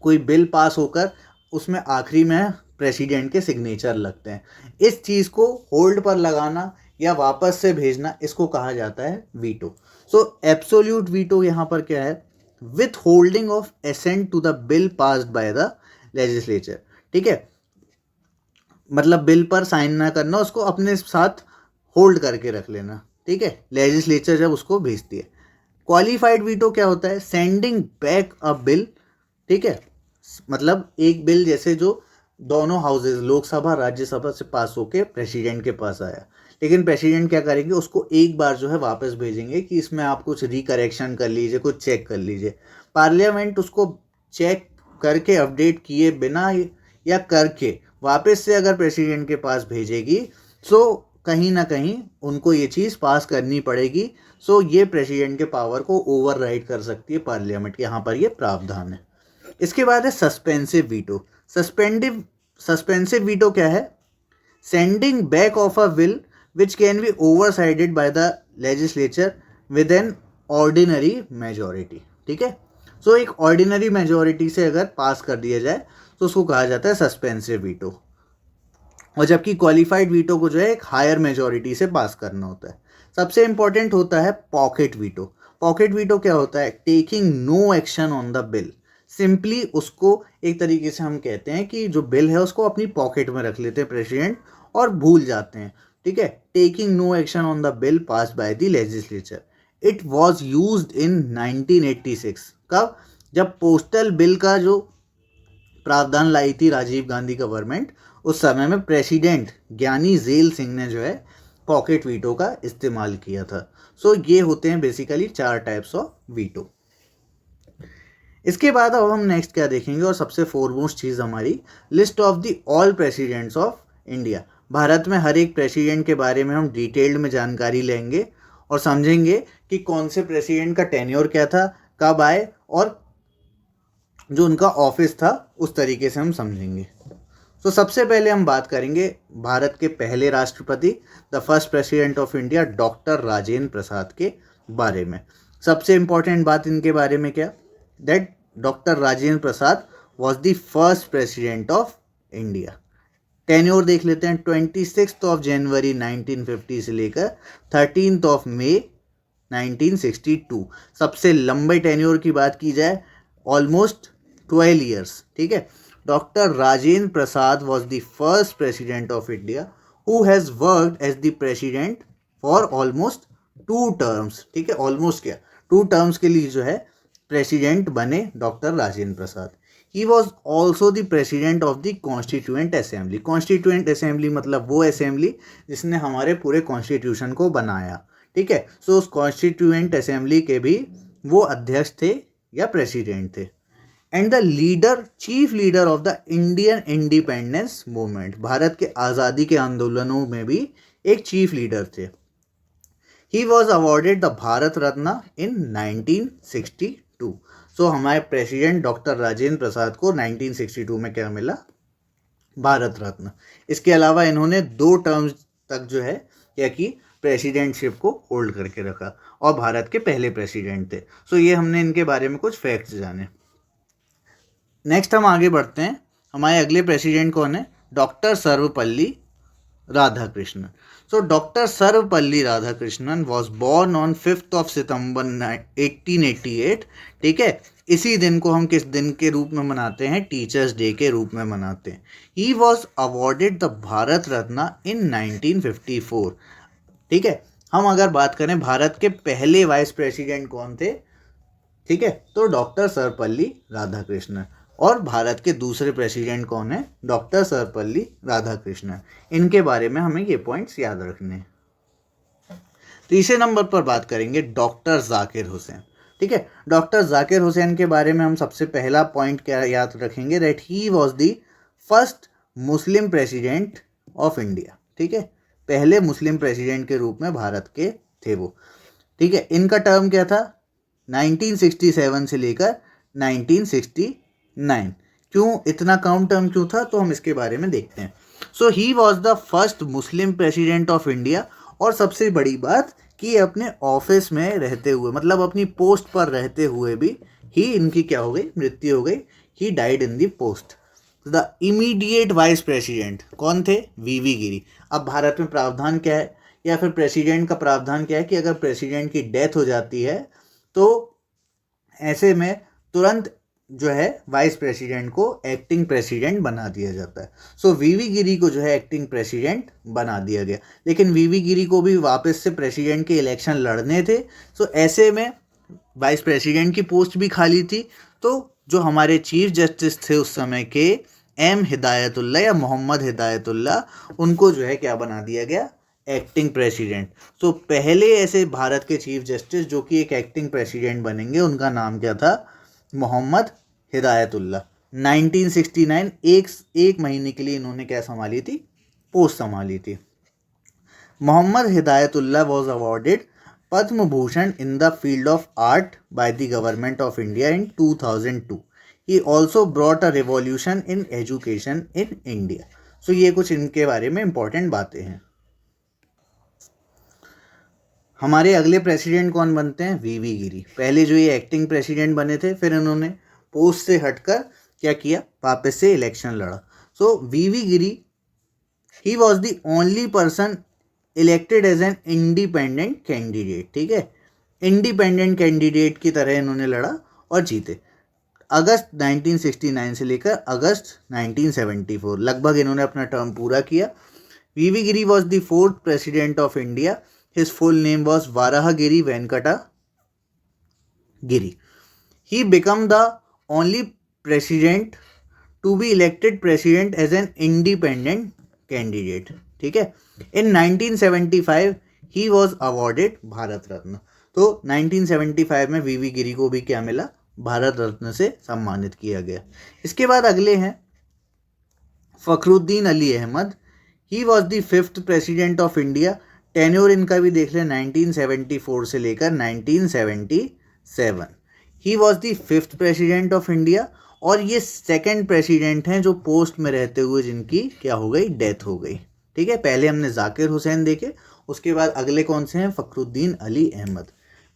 कोई बिल पास होकर उसमें आखिरी में प्रेसिडेंट के सिग्नेचर लगते हैं, इस चीज़ को होल्ड पर लगाना या वापस से भेजना, इसको कहा जाता है वीटो। सो एब्सोल्यूट वीटो यहाँ पर क्या है, withholding of assent to the bill passed by the legislature. ठीक है, मतलब बिल पर साइन ना करना, उसको अपने साथ होल्ड करके रख लेना। ठीक है, लेजिस्लेचर जब उसको भेजती है। क्वालिफाइड वीटो क्या होता है, सेंडिंग बैक अ बिल। ठीक है, मतलब एक बिल जैसे जो दोनों हाउसेज लोकसभा राज्यसभा से पास होके प्रेसिडेंट के पास आया, लेकिन प्रेसिडेंट क्या करेंगे, उसको एक बार जो है वापस भेजेंगे कि इसमें आप कुछ रिकरेक्शन कर लीजिए, कुछ चेक कर लीजिए। पार्लियामेंट उसको चेक करके अपडेट किए बिना या करके वापस से अगर प्रेसिडेंट के पास भेजेगी, सो कहीं ना कहीं उनको ये चीज़ पास करनी पड़ेगी। सो ये प्रेसिडेंट के पावर को ओवरराइड कर सकती है पार्लियामेंट, यहाँ पर ये प्रावधान है। इसके बाद है सस्पेंसिव वीटो। सस्पेंसिव वीटो क्या है, sending back of a bill which can be ओवरसाइडेड by the legislature with an ordinary majority. ठीक है, सो एक ऑर्डिनरी मेजॉरिटी से अगर पास कर दिया जाए तो उसको कहा जाता है सस्पेंसिव वीटो, और जबकि क्वालिफाइड वीटो को जो है एक हायर मेजॉरिटी से पास करना होता है। सबसे इंपॉर्टेंट होता है पॉकेट वीटो। पॉकेट वीटो क्या होता है, taking no action on the bill. Simply उसको एक तरीके से हम कहते हैं कि जो बिल है उसको अपनी पॉकेट में रख लेते हैं प्रेसिडेंट और भूल जाते हैं। ठीक है, taking no action on the bill pass by the legislature. It was used in 1986। कब, जब पोस्टल बिल का जो प्रावधान लाई थी राजीव गांधी गवर्नमेंट, उस समय में प्रेसिडेंट ज्ञानी ज़ैल सिंह ने जो है पॉकेट वीटो का इस्तेमाल किया था। सो ये होते हैं बेसिकली 4 टाइप्स ऑफ वीटो। इसके बाद अब हम नेक्स्ट क्या देखेंगे, और सबसे फोरमोस्ट चीज़ हमारी list of the all presidents of India. Bharat में हर एक प्रेसिडेंट के बारे में हम डिटेल्ड में जानकारी लेंगे और समझेंगे कि कौन से प्रेसिडेंट का टेन्योर क्या था, कब आए, और जो उनका ऑफिस था उस तरीके से हम समझेंगे। तो सबसे पहले हम बात करेंगे भारत के पहले राष्ट्रपति, the first president of India, doctor Rajendra Prasad के बारे में। सबसे इम्पॉर्टेंट बात इनके बारे में क्या, that doctor Rajendra Prasad was the first president of India. Tenure देख लेते हैं, 26 जनवरी 1950 से लेकर 13 मई 1962। सबसे लंबे टेन्योर की बात की जाए, ऑलमोस्ट 12 ईयर्स, ठीक है। Doctor Rajendra Prasad was the first president of India who has worked as the president for almost 2 terms, ठीक है। ऑलमोस्ट क्या, 2 टर्म्स के लिए जो है प्रेसिडेंट बने doctor Rajendra Prasad. He was also the president of the constituent assembly. Constituent assembly मतलब वो असेंबली जिसने हमारे पूरे कॉन्स्टिट्यूशन को बनाया, ठीक है। सो उस कॉन्स्टिट्यूएंट असेंबली के भी वो अध्यक्ष थे या प्रेसिडेंट थे। And the leader, chief leader of the Indian independence movement, Bharat के आज़ादी के आंदोलनों में भी एक चीफ लीडर थे। He was awarded the Bharat Ratna in 1962। So हमारे प्रेसिडेंट डॉक्टर राजेंद्र प्रसाद को 1962 में क्या मिला, भारत रत्न। इसके अलावा इन्होंने 2 टर्म्स तक जो है क्या की, प्रेसिडेंटशिप को होल्ड करके रखा और भारत के पहले प्रेसिडेंट थे। सो ये हमने इनके बारे में कुछ फैक्ट्स जाने। नेक्स्ट हम आगे बढ़ते हैं, हमारे अगले प्रेसिडेंट कौन है, doctor Sarvepalli Radhakrishnan. So doctor Sarvepalli Radhakrishnan was born on 5 सितंबर 1888, ठीक है। इसी दिन को हम किस दिन के रूप में मनाते हैं, टीचर्स डे के रूप में मनाते हैं। He was awarded the Bharat Ratna in 1954, ठीक है। हम अगर बात करें भारत के पहले वाइस प्रेसिडेंट कौन थे, ठीक है, तो डॉक्टर सर्वपल्ली राधाकृष्णन। और भारत के दूसरे प्रेसिडेंट कौन है, डॉक्टर सर्वपल्ली राधाकृष्णन। इनके बारे में हमें ये पॉइंट्स याद रखने हैं। तीसरे नंबर पर बात करेंगे डॉक्टर जाकिर हुसैन, ठीक है। डॉक्टर जाकिर हुसैन के बारे में हम सबसे पहला पॉइंट क्या याद रखेंगे, that he was the first Muslim president of India, ठीक है। पहले मुस्लिम प्रेसिडेंट के रूप में भारत के थे वो, ठीक है। इनका टर्म क्या था, 1967 से लेकर 1969। क्यों इतना कम टर्म क्यों था, तो हम इसके बारे में देखते हैं। So he was the first Muslim president of India. और सबसे बड़ी बात कि अपने ऑफिस में रहते हुए, मतलब अपनी पोस्ट पर रहते हुए भी ही इनकी क्या हो गई, मृत्यु हो गई। He died in the post. The immediate vice president कौन थे, वीवी गिरी। अब भारत में प्रावधान क्या है, या फिर प्रेसिडेंट का प्रावधान क्या है कि अगर प्रेसिडेंट की डेथ हो जाती है तो ऐसे में तुरंत जो है वाइस प्रेसिडेंट को एक्टिंग प्रेसिडेंट बना दिया जाता है। सो वीवी गिरी को जो है एक्टिंग प्रेसिडेंट बना दिया गया, लेकिन वीवी गिरी को भी वापस से प्रेसिडेंट के इलेक्शन लड़ने थे। सो ऐसे में वाइस प्रेसिडेंट की पोस्ट भी खाली थी, तो जो हमारे चीफ जस्टिस थे उस समय के, एम हिदायतुल्लाह या मोहम्मद हिदायतुल्लाह, उनको जो है क्या बना दिया गया, एक्टिंग प्रेसिडेंट। तो पहले ऐसे भारत के चीफ जस्टिस जो कि एक एक्टिंग प्रेसिडेंट बनेंगे, उनका नाम क्या था, मोहम्मद हिदायतुल्लाह। 1969 एक महीने के लिए इन्होंने क्या संभाली थी, पोस्ट संभाली थी। Mohammad Hidayatullah was awarded Padma Bhushan in the field of art by the government of India in 2002। He also brought a revolution in education in India. So ये कुछ इनके बारे में इंपॉर्टेंट बातें हैं। हमारे अगले प्रेसिडेंट कौन बनते हैं, वीवी गिरी। पहले जो ये एक्टिंग प्रेसिडेंट बने थे, फिर इन्होंने पोस्ट से हटकर क्या किया, वापस से इलेक्शन लड़ा। So V V Giri, he was the only person elected as an independent candidate, ठीक है। इंडिपेंडेंट कैंडिडेट की तरह इन्होंने लड़ा और जीते। अगस्त 1969 से लेकर अगस्त 1974 लगभग इन्होंने अपना टर्म पूरा किया। V V Giri was the 4th president of India. His full name was Varahagiri Venkata Giri. He become the only president to be elected president as an independent candidate, ठीक है। In 1975 he was awarded Bharat Ratna. तो 1975 में वीवी गिरी को भी क्या मिला, भारत रत्न से सम्मानित किया गया। इसके बाद अगले हैं Fakhruddin Ali Ahmed. He was the 5th president of India. Tenure इनका भी देख लें 1974 से लेकर 1977। He was the 5th president of India और ये सेकंड प्रेसिडेंट हैं जो पोस्ट में रहते हुए जिनकी क्या हो गई, डेथ हो गई, ठीक है। पहले हमने जाकिर हुसैन देखे, उसके बाद अगले कौन से हैं, फखरुद्दीन अली अहमद।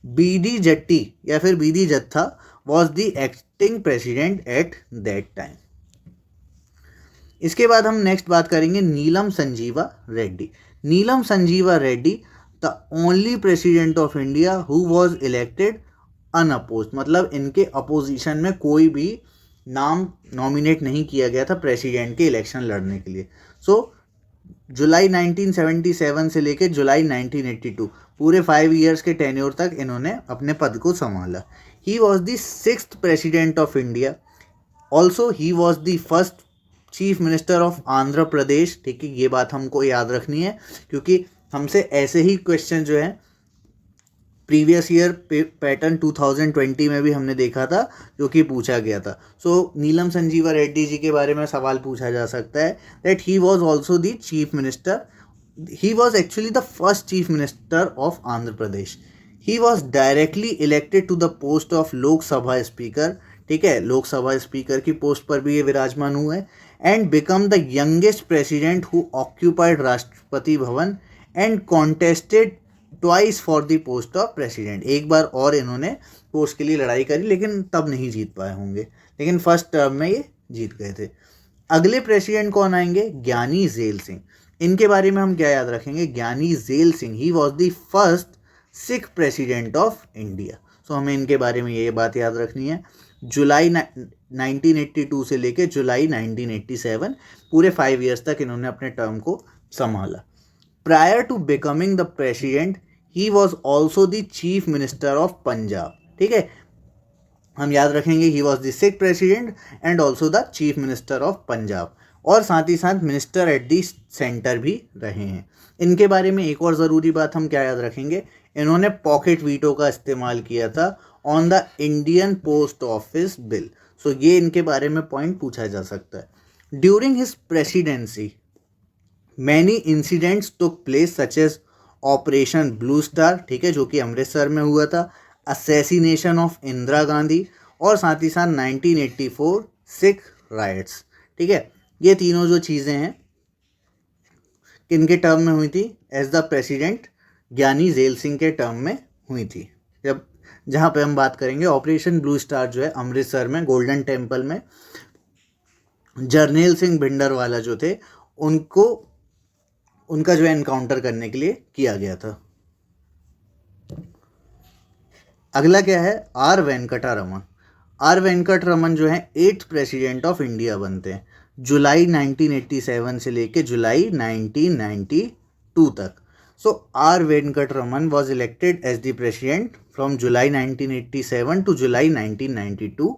बीडी जट्टी या फिर B D Jattha was the acting president at that time. इसके बाद हम नेक्स्ट बात करेंगे Neelam Sanjiva Reddy. Neelam Sanjiva Reddy the only president of India who was elected unopposed, मतलब इनके अपोजिशन में कोई भी नाम नॉमिनेट नहीं किया गया था प्रेसिडेंट के इलेक्शन लड़ने के लिए। सो जुलाई 1977 से लेकर जुलाई 1982 पूरे 5 ईयर्स के टेन्योर तक इन्होंने अपने पद को संभाला। He was the 6th president of India. Also he was the first chief minister of Andhra Pradesh, ठीक है। ये बात हमको याद रखनी है क्योंकि हमसे ऐसे ही क्वेश्चन जो है प्रीवियस ईयर पैटर्न 2020 में भी हमने देखा था जो कि पूछा गया था। सो नीलम संजीवा रेड्डी जी के बारे में सवाल पूछा जा सकता है that he was also the chief minister. He was actually the first chief minister of Andhra Pradesh. He was directly elected to the post of Lok Sabha speaker, ठीक है। लोकसभा स्पीकर की पोस्ट पर भी ये विराजमान हुए and become the youngest president who occupied Rashtrapati Bhavan and contested twice for the post of president. एक बार और इन्होंने पोस्ट के लिए लड़ाई करी लेकिन तब नहीं जीत पाए होंगे, लेकिन फर्स्ट टर्म में ये जीत गए थे। अगले प्रेसिडेंट कौन आएंगे, ज्ञानी ज़ैल सिंह। इनके बारे में हम क्या याद रखेंगे, Giani Zail Singh he was the first Sikh president of India. So हमें इनके बारे में ये बात याद रखनी है। जुलाई 1982 से लेकर जुलाई 1987 पूरे 5 ईयर्स तक इन्होंने अपने टर्म को संभाला। Prior to becoming the president he was also the chief minister of Punjab, ठीक है। हम याद रखेंगे he was the 6th president and also the chief minister of Punjab, और साथ ही साथ मिनिस्टर एट द सेंटर भी रहे हैं। इनके बारे में एक और ज़रूरी बात हम क्या याद रखेंगे, इन्होंने पॉकेट वीटो का इस्तेमाल किया था on the Indian post office bill. So ये इनके बारे में पॉइंट पूछा जा सकता है। During his presidency many incidents took place such as Operation Blue Star, ठीक है, जो कि अमृतसर में हुआ था, असैसिनेशन ऑफ इंदिरा गांधी, और साथ ही साथ 1984 सिख राइट्स, ठीक है। ये तीनों जो चीज़ें हैं किनके टर्म में हुई थी, एज द प्रेसिडेंट ज्ञानी ज़ैल सिंह के टर्म में हुई थी। जब जहाँ पे हम बात करेंगे ऑपरेशन ब्लू स्टार जो है अमृतसर में गोल्डन टेम्पल में जर्नैल सिंह भिंडरवाला जो थे उनका जो है एनकाउंटर करने के लिए किया गया था। अगला क्या है, आर वेंकटा रमन। आर वेंकट रमन जो है 8th प्रेसिडेंट ऑफ इंडिया बनते हैं जुलाई 1987 से लेके जुलाई 1992 तक। So R Venkataraman was elected as the president from July 1987 to July 1992।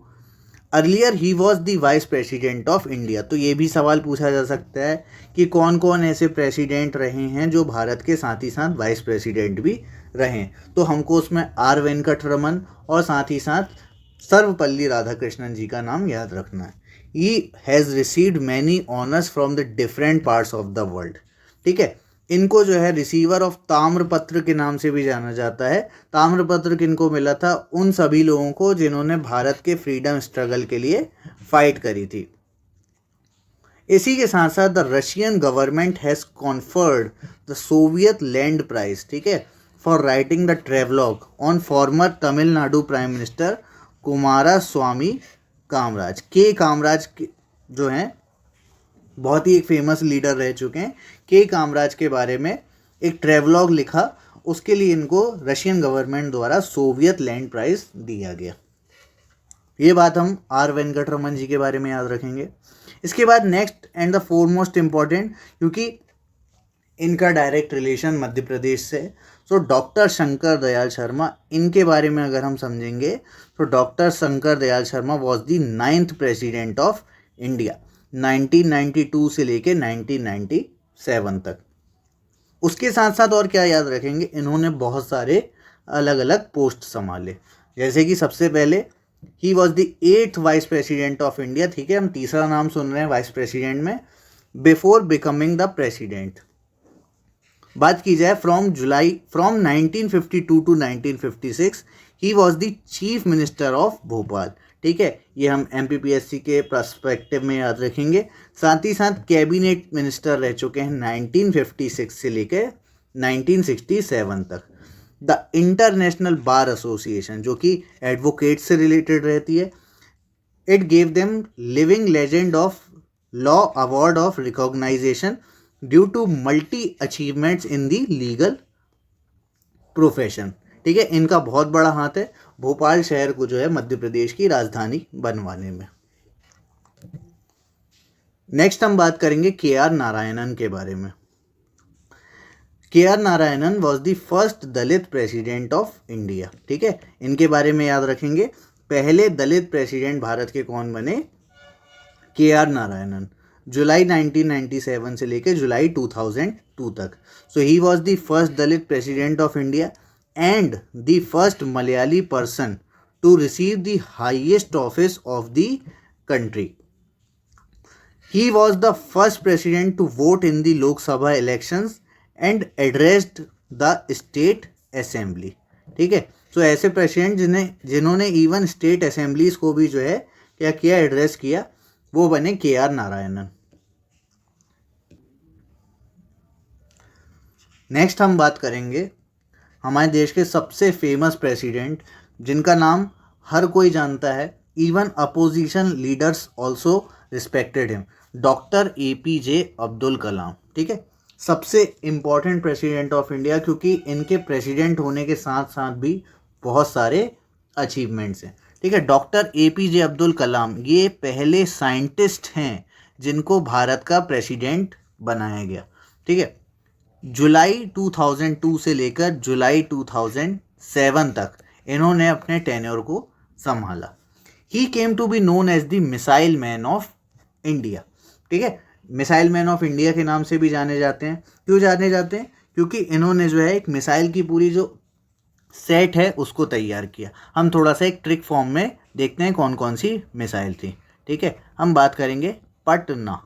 Earlier he was the vice president of India. तो ये भी सवाल पूछा जा सकता है कि कौन कौन ऐसे प्रेसिडेंट रहे हैं जो भारत के साथ ही साथ वाइस प्रेसिडेंट भी रहे हैं। तो हमको उसमें आर वेंकट रमन और साथ ही साथ सर्वपल्ली राधाकृष्णन जी का नाम याद रखना है। He has received many honours from the different parts of the world, ठीक है। इनको जो है रिसीवर ऑफ ताम्रपत्र के नाम से भी जाना जाता है। ताम्रपत्र किनको मिला था, उन सभी लोगों को जिन्होंने भारत के फ्रीडम स्ट्रगल के लिए फाइट करी थी। इसी के साथ साथ the Russian government has conferred the Soviet Land prize, ठीक है, for writing the travelogue on former Tamil Nadu prime minister Kumaraswami Kamaraj. K Kamaraj जो हैं बहुत ही एक फेमस लीडर रह चुके हैं। के कामराज के बारे में एक ट्रेवलॉग लिखा, उसके लिए इनको रशियन गवर्नमेंट द्वारा सोवियत लैंड प्राइज दिया गया। ये बात हम आर वेंकट रमन जी के बारे में याद रखेंगे। इसके बाद next and the foremost important, क्योंकि इनका डायरेक्ट रिलेशन मध्य प्रदेश से। सो डॉक्टर शंकर दयाल शर्मा, इनके बारे में अगर हम समझेंगे तो doctor Shankar Dayal Sharma was the 9th president of India 1992 से लेके 1997 तक। उसके साथ साथ और क्या याद रखेंगे, इन्होंने बहुत सारे अलग अलग पोस्ट संभाले, जैसे कि सबसे पहले he was the 8th vice president of India. ठीक है, हम तीसरा नाम सुन रहे हैं वाइस प्रेसिडेंट में, बिफोर बिकमिंग द प्रेसिडेंट। बात की जाए from 1952 to 1956 he was the chief minister of Bhopal. ठीक है, ये हम MPPSC के पर्सपेक्टिव में याद रखेंगे। साथ ही साथ कैबिनेट मिनिस्टर रह चुके हैं 1956 से लेकर 1967 तक। द इंटरनेशनल बार एसोसिएशन, जो कि एडवोकेट से रिलेटेड रहती है, it gave them living legend of law award of recognition due to multi achievements in the legal profession. ठीक है, इनका बहुत बड़ा हाथ है भोपाल शहर को जो है मध्य प्रदेश की राजधानी बनवाने में। नेक्स्ट हम बात करेंगे KR नारायणन के बारे में। KR Narayanan was the first Dalit president of India. ठीक है, इनके बारे में याद रखेंगे, पहले दलित प्रेसिडेंट भारत के कौन बने, KR नारायणन, जुलाई 1997 से लेकर जुलाई 2002 तक। So he was the first Dalit president of India and the first Malayali person to receive the highest office of the country. He was the first president to vote in the Lok Sabha elections and addressed the state assembly. ठीक है, सो ऐसे president जिन्होंने even state assemblies को भी जो है क्या किया, एड्रेस किया, वो बने KR नारायणन। नेक्स्ट हम बात करेंगे हमारे देश के सबसे फेमस प्रेसिडेंट, जिनका नाम हर कोई जानता है, even opposition leaders also respected him, doctor APJ Abdul Kalam. ठीक है, सबसे इम्पॉर्टेंट प्रेसिडेंट ऑफ इंडिया, क्योंकि इनके प्रेसिडेंट होने के साथ साथ भी बहुत सारे अचीवमेंट्स हैं। ठीक है, डॉक्टर APJ अब्दुल कलाम ये पहले साइंटिस्ट हैं जिनको भारत का प्रेसिडेंट बनाया गया। ठीक है, जुलाई 2002 से लेकर जुलाई 2007 तक इन्होंने अपने टेन्योर को संभाला। He came to be known as the missile man of India. ठीक है, मिसाइल मैन ऑफ इंडिया के नाम से भी जाने जाते हैं। क्यों जाने जाते हैं, क्योंकि इन्होंने जो है एक मिसाइल की पूरी जो सेट है उसको तैयार किया। हम थोड़ा सा एक ट्रिक फॉर्म में देखते हैं कौन कौन सी मिसाइल थी। ठीक है, हम बात करेंगे पटना।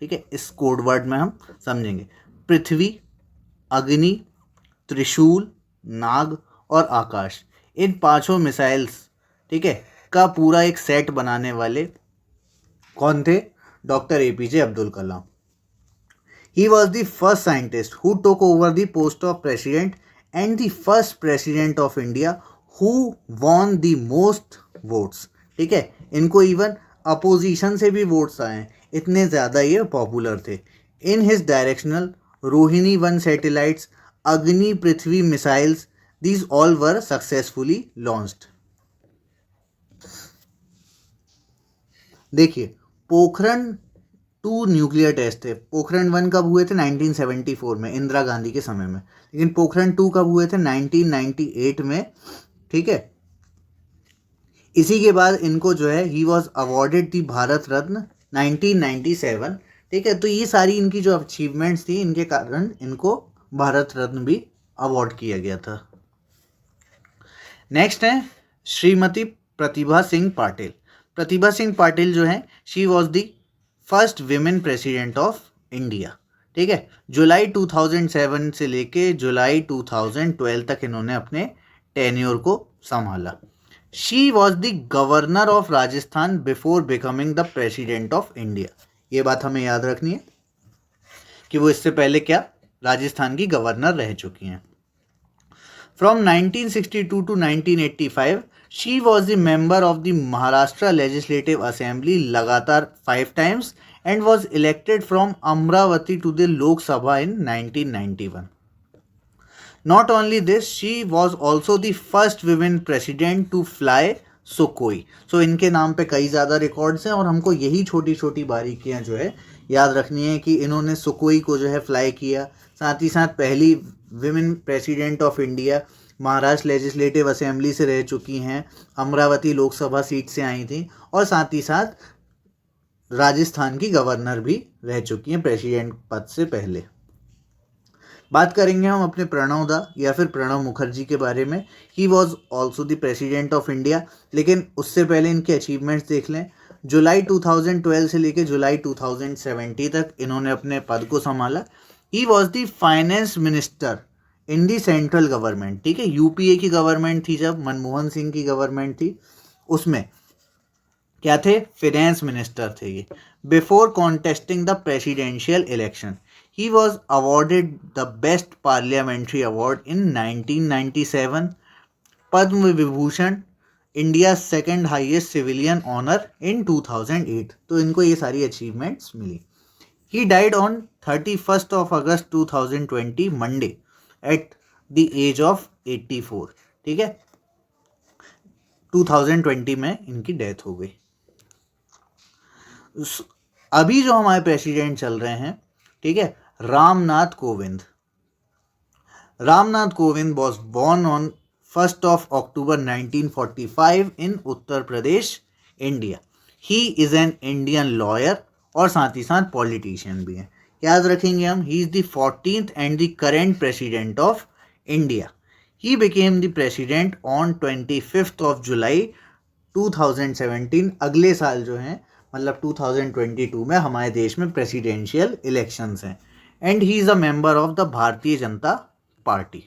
ठीक है, इस कोड वर्ड में हम समझेंगे पृथ्वी, अग्नि, त्रिशूल, नाग और आकाश, इन पांचों मिसाइल्स, ठीक है, का पूरा एक सेट बनाने वाले कौन थे, doctor APJ Abdul Kalam. He was the first scientist who took over the post of president and the first president of India who won the most votes। ठीक है, इनको इवन अपोजिशन से भी वोट्स आए, इतने ज़्यादा ये पॉपुलर थे। In his directional Rohini 1 satellites, Agni Prithvi missiles, these all were successfully launched. देखिए, पोखरण 2 न्यूक्लियर टेस्ट थे। पोखरण 1 कब हुए थे, 1974 में, इंदिरा गांधी के समय में। लेकिन पोखरण 2 कब हुए थे, 1998 में। ठीक है, इसी के बाद इनको जो है ही वॉज अवॉर्डेड दी भारत रत्न 1997। ठीक है, तो ये सारी इनकी जो अचीवमेंट्स थी, इनके कारण इनको भारत रत्न भी अवॉर्ड किया गया था। नेक्स्ट है श्रीमती प्रतिभा सिंह पाटिल। प्रतिभा सिंह पाटिल जो है, she was the first women president of India. ठीक है, जुलाई 2007 से लेके जुलाई 2012 तक इन्होंने अपने टेन्योर को संभाला। She was the governor of Rajasthan before becoming the president of India. ये बात हमें याद रखनी है कि वो इससे पहले क्या, राजस्थान की गवर्नर रह चुकी हैं। From 1962 to 1985 she was the member of the Maharashtra legislative assembly लगातार 5 times and was elected from Amravati to the Lok Sabha in 1991. Not only this, she was also the first women president to fly Sukhoi. So इनके नाम पे कई ज़्यादा records हैं और हमको यही छोटी छोटी बारीकियाँ जो है याद रखनी है कि इन्होंने सुकोई को जो है फ्लाई किया, साथ ही साथ पहली women president of India, Maharashtra legislative assembly से रह चुकी हैं, अमरावती लोकसभा सीट से आई थी, और साथ ही साथ राजस्थान की गवर्नर भी रह चुकी हैं प्रेसिडेंट पद से पहले। बात करेंगे हम अपने प्रणव दा या फिर प्रणब मुखर्जी के बारे में। ही was also the president of India, लेकिन उससे पहले इनके अचीवमेंट्स देख लें। जुलाई 2012 से लेकर जुलाई 2017 तक इन्होंने अपने पद को संभाला। He was the finance minister in the central government, ठीक है, यूपीए की गवर्नमेंट थी जब मनमोहन सिंह की गवर्नमेंट थी, उसमें क्या थे, फाइनेंस मिनिस्टर थे ये। Before contesting the presidential election he was awarded the best parliamentary award in 1997, Padma Vibhushan, India second highest civilian honour in 2008। तो इनको ये सारी अचीवमेंट्स मिली। He died on 31 August 2020 Monday at the age of 84, ठीक है, 2020 में इनकी डेथ हो गई। अभी जो हमारे प्रेसिडेंट चल रहे हैं, ठीक है, Ramnath Kovind. Ramnath Kovind was born on 1 October 1945 in Uttar Pradesh, India. He is an Indian lawyer और साथ ही साथ पॉलिटिशियन भी हैं। याद रखेंगे हम, he is the 14th and the current president of India. He became the president on 25 जुलाई 2017। अगले साल जो है, मतलब 2022 में हमारे देश में प्रेसिडेंशियल इलेक्शंस हैं। And he is a member of the Bharatiya Janata party.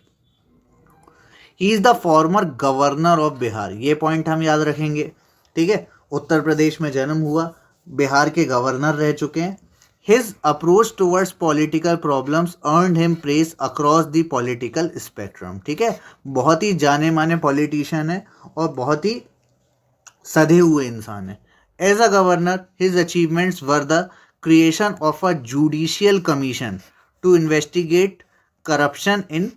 He is the former governor of Bihar, ये पॉइंट हम याद रखेंगे, ठीक है। उत्तर प्रदेश में जन्म हुआ, बिहार के गवर्नर रह चुके हैं। His approach towards political problems earned him praise across the political spectrum, ठीक है। बहुत ही जाने माने पॉलिटिशियन है और बहुत ही सधे हुए इंसान है। As a governor, his achievements were the creation of a judicial commission to investigate corruption in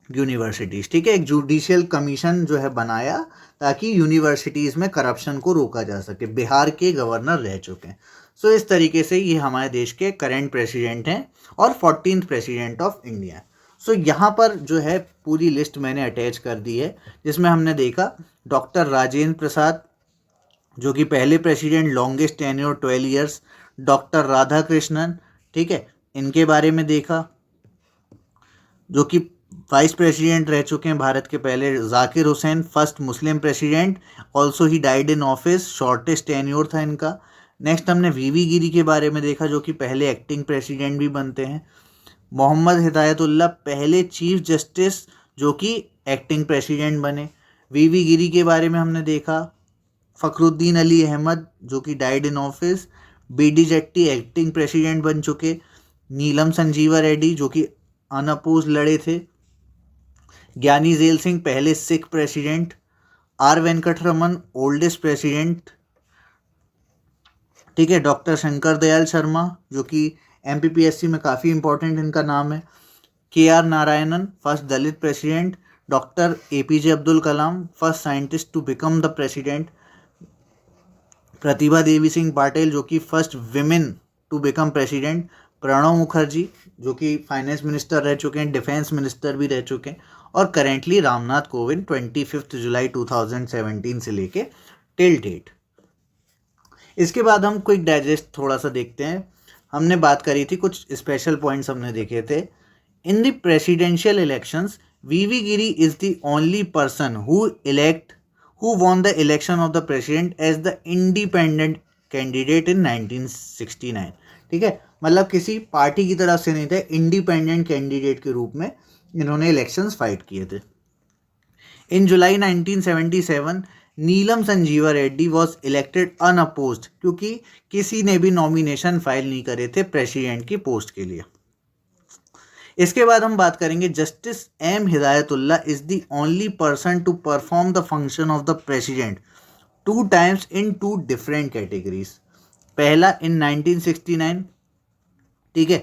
universities, ठीक है। एक जुडिशियल कमीशन जो है बनाया ताकि यूनिवर्सिटीज़ में करप्शन को रोका जा सके। बिहार के गवर्नर रह चुके हैं। सो इस तरीके से ये हमारे देश के करेंट प्रेसिडेंट हैं और 14th प्रेसिडेंट ऑफ इंडिया। सो यहाँ पर जो है पूरी लिस्ट मैंने अटैच कर दी है, जिसमें हमने देखा डॉक्टर राजेंद्र प्रसाद जो कि पहले president, longest tenure 12 years, doctor Radhakrishnan, ठीक है, इनके बारे में देखा, जो कि वाइस प्रेसिडेंट रह चुके हैं भारत के पहले। Zakir Hussain, first Muslim president, also he died in office, shortest tenure था इनका। नेक्स्ट हमने वीवी गिरी के बारे में देखा, जो कि पहले एक्टिंग प्रेसिडेंट भी बनते हैं। मोहम्मद हिदायतुल्लाह, पहले चीफ जस्टिस जो कि एक्टिंग प्रेसिडेंट बने। वीवी गिरी के बारे में हमने देखा। फ़खरुद्दीन अली अहमद जो कि died in office. B D Jatti acting president बन चुके। नीलम संजीवा रेड्डी जो कि अनअपोज लड़े थे। ज्ञानी ज़ैल सिंह, पहले Sikh president. R Venkataraman, oldest president, ठीक है। डॉक्टर शंकर दयाल शर्मा जो कि एमपीपीएससी में काफ़ी इंपॉर्टेंट इनका नाम है। K R Narayanan, first Dalit president. Doctor A P J Abdul Kalam, first scientist to become the president. Pratibha Devi Singh Patil जो कि first women to become president. Pranab Mukherjee जो कि फाइनेंस मिनिस्टर रह चुके हैं, डिफेंस मिनिस्टर भी रह चुके हैं। और करेंटली रामनाथ कोविंद 25 जुलाई 2017 से लेके टिल डेट। इसके बाद हम क्विक डाइजेस्ट थोड़ा सा देखते हैं। हमने बात करी थी, कुछ स्पेशल पॉइंट्स हमने देखे थे। In the presidential elections V V Giri is the only person who won the election of the president as the independent candidate in 1969, ठीक है। मतलब किसी पार्टी की तरफ से नहीं थे, इंडिपेंडेंट कैंडिडेट के रूप में इन्होंने इलेक्शंस फाइट किए थे। In July 1977 Neelam Sanjiva Reddy was elected unopposed, क्योंकि किसी ने भी नॉमिनेशन फाइल नहीं करे थे प्रेसिडेंट की पोस्ट के लिए। इसके बाद हम बात करेंगे justice M Hidayatullah is the only person to perform the function of the president 2 times in 2 different categories. पहला इन 1969, ठीक है,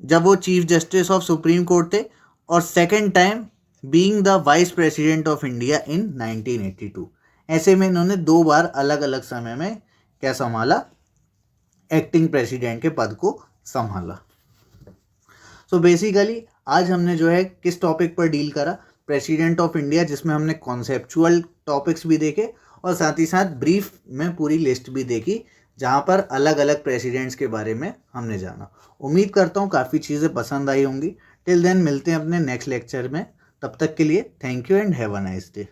जब वो chief justice of supreme court थे, और second time being the vice president of India in 1982। ऐसे में इन्होंने 2 बार अलग अलग समय में क्या संभाला, एक्टिंग प्रेसिडेंट के पद को संभाला। सो बेसिकली आज हमने जो है किस टॉपिक पर डील करा, प्रेसिडेंट ऑफ इंडिया, जिसमें हमने कॉन्सेप्चुअल टॉपिक्स भी देखे और साथ ही साथ ब्रीफ में पूरी लिस्ट भी देखी जहाँ पर अलग अलग प्रेसिडेंट्स के बारे में हमने जाना। उम्मीद करता हूँ काफ़ी चीज़ें पसंद आई होंगी। टिल देन मिलते हैं अपने नेक्स्ट लेक्चर में, तब तक के लिए thank you and have a nice day.